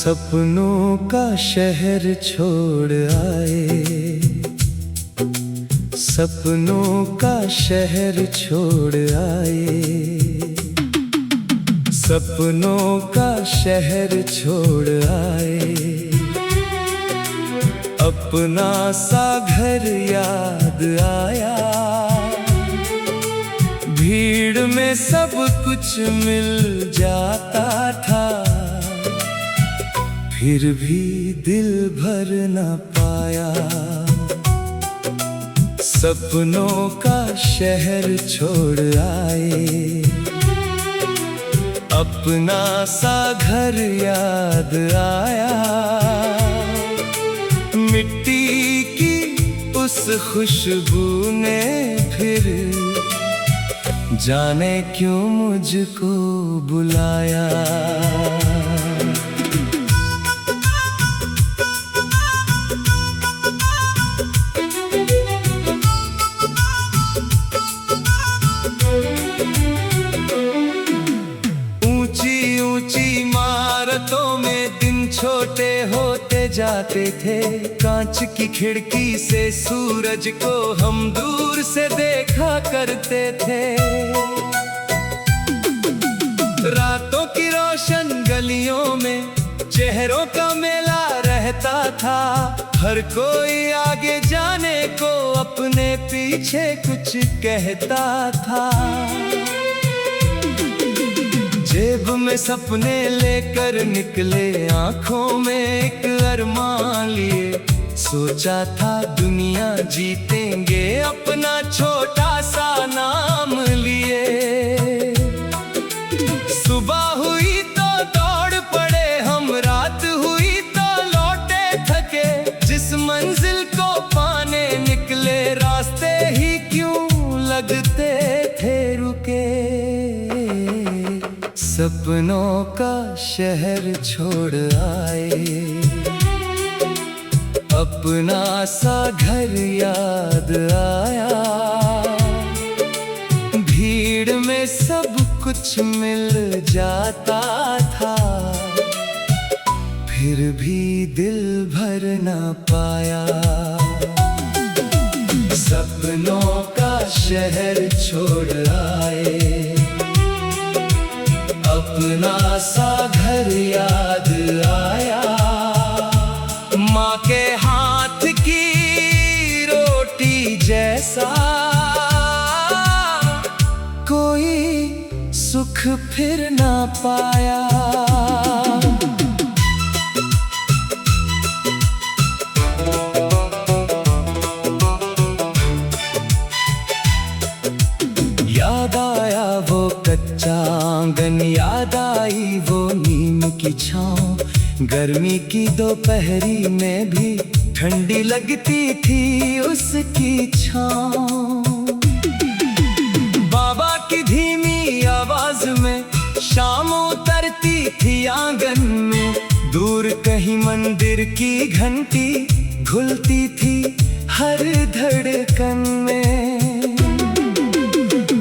सपनों का शहर छोड़ आए, सपनों का शहर छोड़ आए, सपनों का शहर छोड़ आए। अपना सा घर याद आया, भीड़ में सब कुछ मिल जाता था, फिर भी दिल भर न पाया। सपनों का शहर छोड़ आए, अपना सा घर याद आया, मिट्टी की उस खुशबू ने फिर जाने क्यों मुझको बुलाया। ऊंची ऊंची इमारतों में दिन छोटे होते जाते थे, कांच की खिड़की से सूरज को हम दूर से देखा करते थे। रातों की रोशन गलियों में चेहरों का मेला रहता था, हर कोई आगे जाने को अपने पीछे कुछ कहता था। जेब में सपने लेकर निकले, आंखों में एक अरमान लिए, सोचा था दुनिया जीतेंगे अपना छोटा सा नाम लिए। सुबह हुई तो दौड़ पड़े हम, रात हुई तो लौटे थके, जिस मंजिल को पाने निकले रास्ते ही क्यों लगते थे रुके। सपनों का शहर छोड़ आए, अपना सा घर याद आया, भीड़ में सब कुछ मिल जाता था, फिर भी दिल भर न पाया। सपनों का शहर छोड़ आए, अपना सा घर याद आया, माँ के हाथ की रोटी जैसा कोई सुख फिर ना पाया। याद आया वो कच्चा आंगन, याद आई वो नीम की छाँव, गर्मी की दोपहरी में भी ठंडी लगती थी उसकी छाँव। बाबा की धीमी आवाज में शाम उतरती थी आंगन में, दूर कहीं मंदिर की घंटी घुलती थी हर धड़कन में।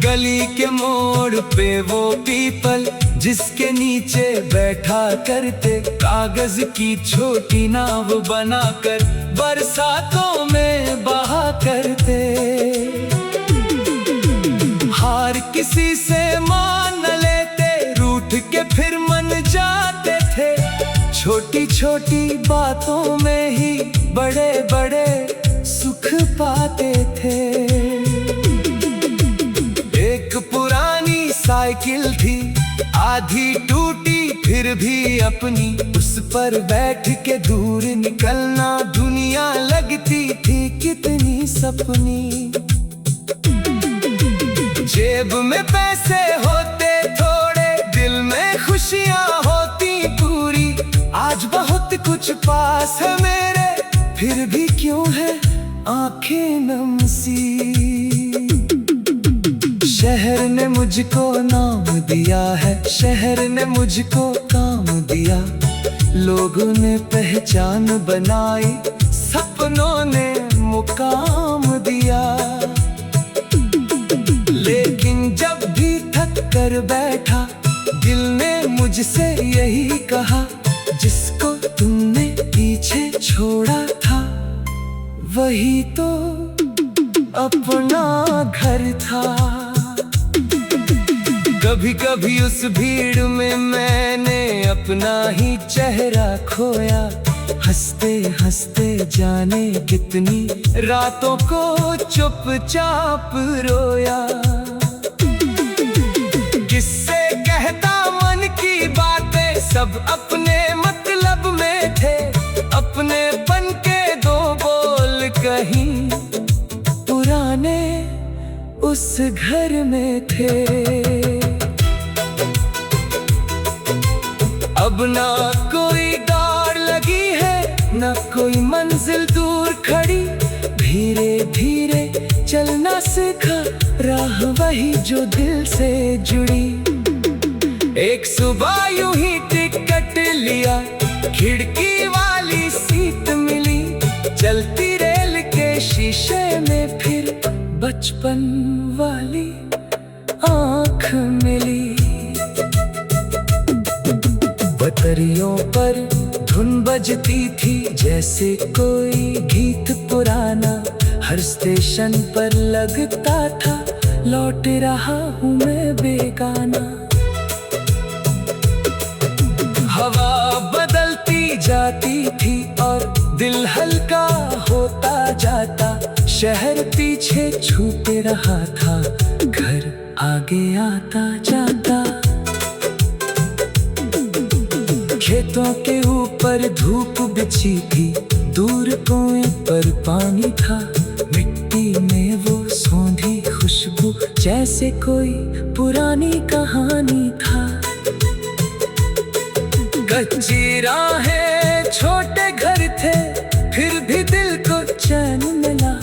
गली के मोड़ पे वो पीपल जिसके नीचे बैठा करते, कागज की छोटी नाव बनाकर बरसातों में बहा करते। हार किसी से मान लेते, रूठ के फिर मन जाते थे, छोटी छोटी बातों में ही बड़े बड़े सुख पाते थे। एक पुरानी साइकिल थी, आधी टूटी फिर भी अपनी, उस पर बैठ के दूर निकलना दुनिया लगती थी कितनी सपनी। जेब में पैसे होते थोड़े, दिल में खुशियाँ होती पूरी, आज बहुत कुछ पास है मेरे, फिर भी क्यों है आंखें नम सी। शहर ने मुझको नाम दिया है, शहर ने मुझको काम दिया, लोगों ने पहचान बनाई, सपनों ने मुकाम दिया। लेकिन जब भी थक कर बैठा, दिल ने मुझसे यही कहा, जिसको वही तो अपना घर था। कभी कभी उस भीड़ में मैंने अपना ही चेहरा खोया, हंसते हंसते जाने कितनी रातों को चुपचाप रोया। किससे कहता मन की बातें, सब अपने मतलब में थे, अपनेपन के दो बोल कहीं पुराने उस घर में थे। अब ना कोई डर लगी है, ना कोई मंजिल दूर खड़ी, धीरे धीरे चलना सीखा, राह वही जो दिल से जुड़ी। एक सुबह यूं ही टिकट लिया, खिड़की वाली सीट मिली, चलती रेल के शीशे में फिर बचपन वाली आँख मिली। बतरियों पर धुन बजती थी जैसे कोई गीत पुराना, हर स्टेशन पर लगता था लौट रहा हूँ मैं बेगाना। हवा बदलती जाती थी और दिल हल्का होता जाता, शहर पीछे छूटे रहा था, घर आगे आता जाता। खेतों के ऊपर धूप बिछी थी, दूर कुएं पर पानी था, मिट्टी में वो सौंधी खुशबू जैसे कोई पुरानी कहानी था। कच्ची राहें छोटे घर थे, फिर भी दिल को चैन मिला,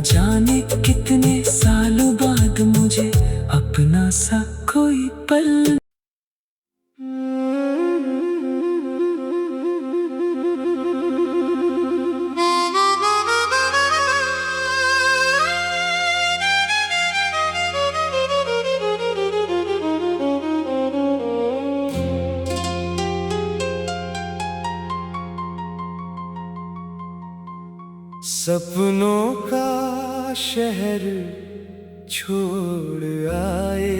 जाने कितने सालों बाद मुझे अपना सा कोई पल। सपनों का शहर छोड़ आए,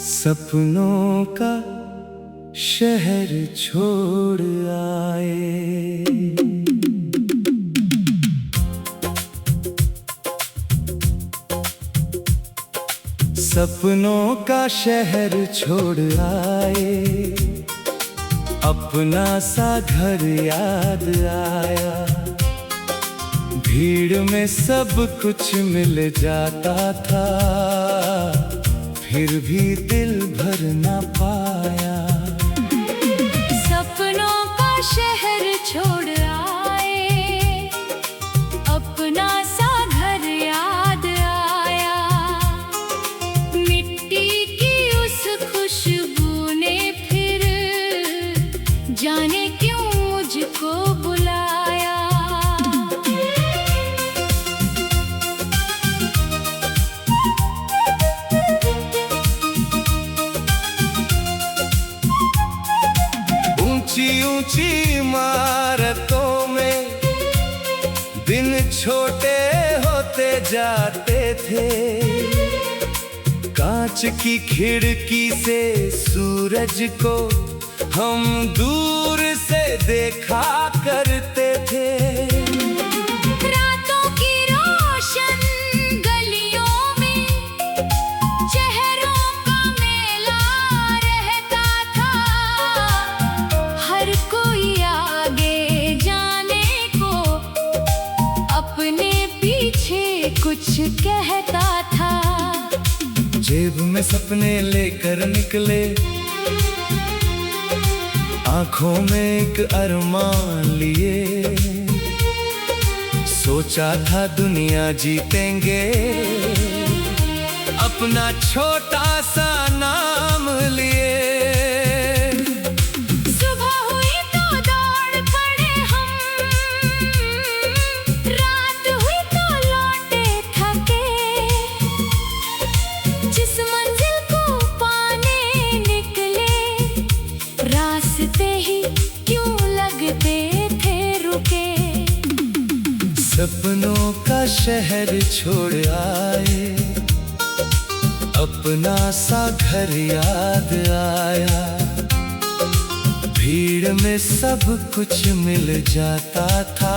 सपनों का शहर छोड़ आए। सपनों का शहर छोड़ आए, अपना सा घर याद आया। भीड़ में सब कुछ मिल जाता था, फिर भी दिल भर ना पाया। सपनों का शहर छोड़ आए, अपना सा घर याद आया। मिट्टी की उस खुशबू ने फिर जाने क्यों मुझको बुलाया। ऊंची ऊंची इमारतों में दिन छोटे होते जाते थे, कांच की खिड़की से सूरज को हम दूर से देखा करते थे। रातों की रोशन गलियों में चेहरों का मेला रहता था, हर कोई आगे जाने को अपने पीछे कुछ कहता था। जेब में सपने लेकर निकले, आंखों में एक अरमान लिए, सोचा था दुनिया जीतेंगे, अपना छोटा सा नाम लिए। सुबह हुई तो दौड़ पड़े हम, रात हुई तो लौटे थके, जिस मंजिल को पाने निकले रास्ते ही क्यों रुके। सपनों का शहर छोड़ आए, अपना सा घर याद आया। भीड़ में सब कुछ मिल जाता था,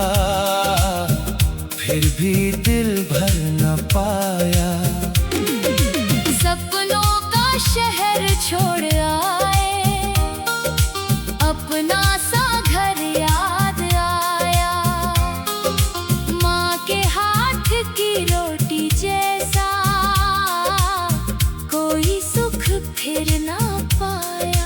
फिर भी दिल भर न पाया। सपनों का शहर छोड़ आए, अपना सा घर याद आया। माँ के हाथ की रोटी जैसा कोई सुख फिर ना पाया।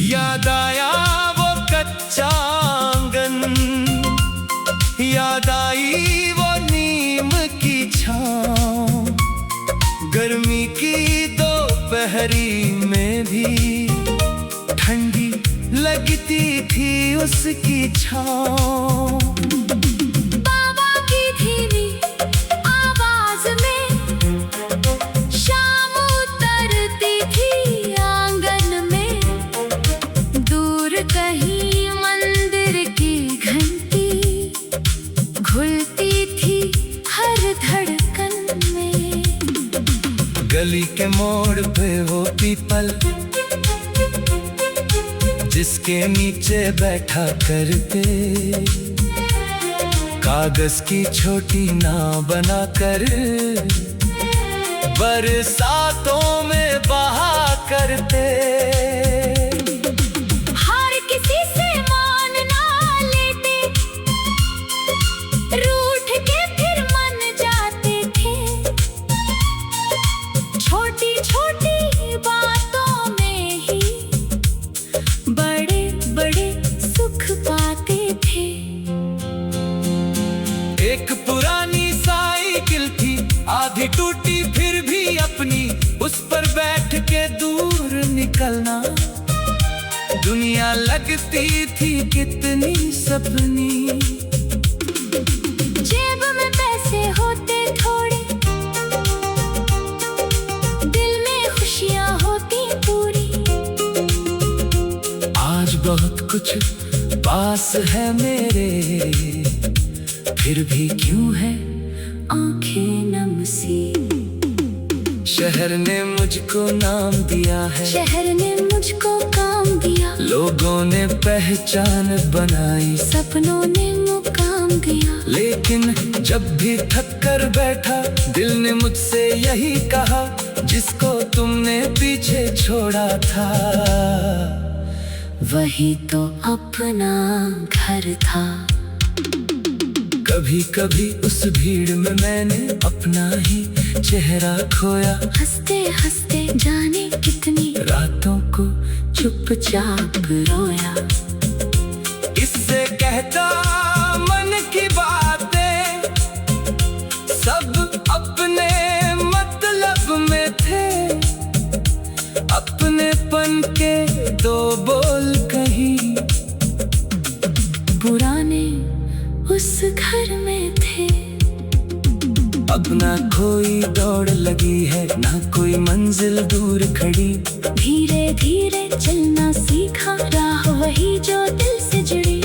याद आया वो कच्चा आंगन, याद आई वो नीम की छाँव। गर्मी की दोपहरी में भी ठंडी लगती थी उसकी छाँव। बाबा की धीमी आवाज में शाम उतरती थी आंगन में। दूर कहीं मंदिर की घंटी घुलती थी हर धड़कन में। गली के मोड़ पे वो पीपल जिसके नीचे बैठा करते, कागज की छोटी नाव बनाकर बरसातों में बहा करते। हर किसी से मान ना लेते, रूठ के फिर मन जाते थे। छोटी छोटी बातों में ही बड़े बड़े सुख पाते थे। एक पुरानी साइकिल थी आधी टूटी फिर भी अपनी, उस पर बैठ के दूर निकलना। दुनिया लगती थी कितनी सपनी। जेब में पैसे होते थोड़े, दिल में खुशियाँ होती पूरी। आज बहुत कुछ पास है मेरे, फिर भी क्यों है आंखें नम सी। शहर ने मुझको नाम दिया है, शहर ने मुझको काम दिया। लोगों ने पहचान बनाई, सपनों ने मुकाम दिया। लेकिन जब भी थक कर बैठा दिल ने मुझसे यही कहा, जिसको तुमने पीछे छोड़ा था वही तो अपना घर था। कभी कभी उस भीड़ में मैंने अपना ही चेहरा खोया। हंसते हंसते जाने कितनी रातों को चुपचाप रोया। इससे कहता मन की बातें, सब अपने मतलब में थे। अपनेपन के दो बोल कहीं पुराने उस घर में थे। अब ना कोई दौड़ लगी है, ना कोई मंजिल दूर खड़ी। धीरे धीरे चलना सीखा, राह वही जो दिल से जुड़ी।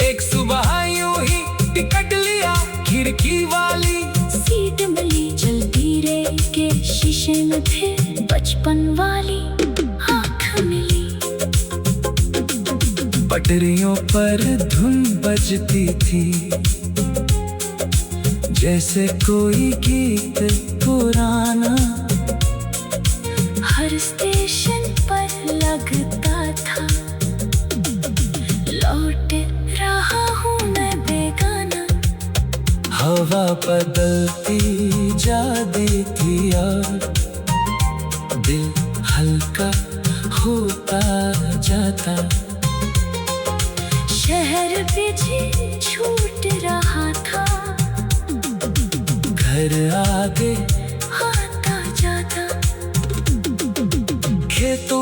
एक सुबह यूं ही टिकट लिया, खिड़की वाली सीट मिली, जल्दी रे के शीशे में थे बचपन वाली आँख मिली। पटरियों पर धुन बजती थी, जैसे कोई गीत पुराना। हर स्टेशन पर लगता था, लौट रहा हूँ मैं बेगाना। हवा बदलती जाती थी और दिल हल्का होता जाता। शहर पीछे छूट रहा था, घर आगे आता जाता। खेतों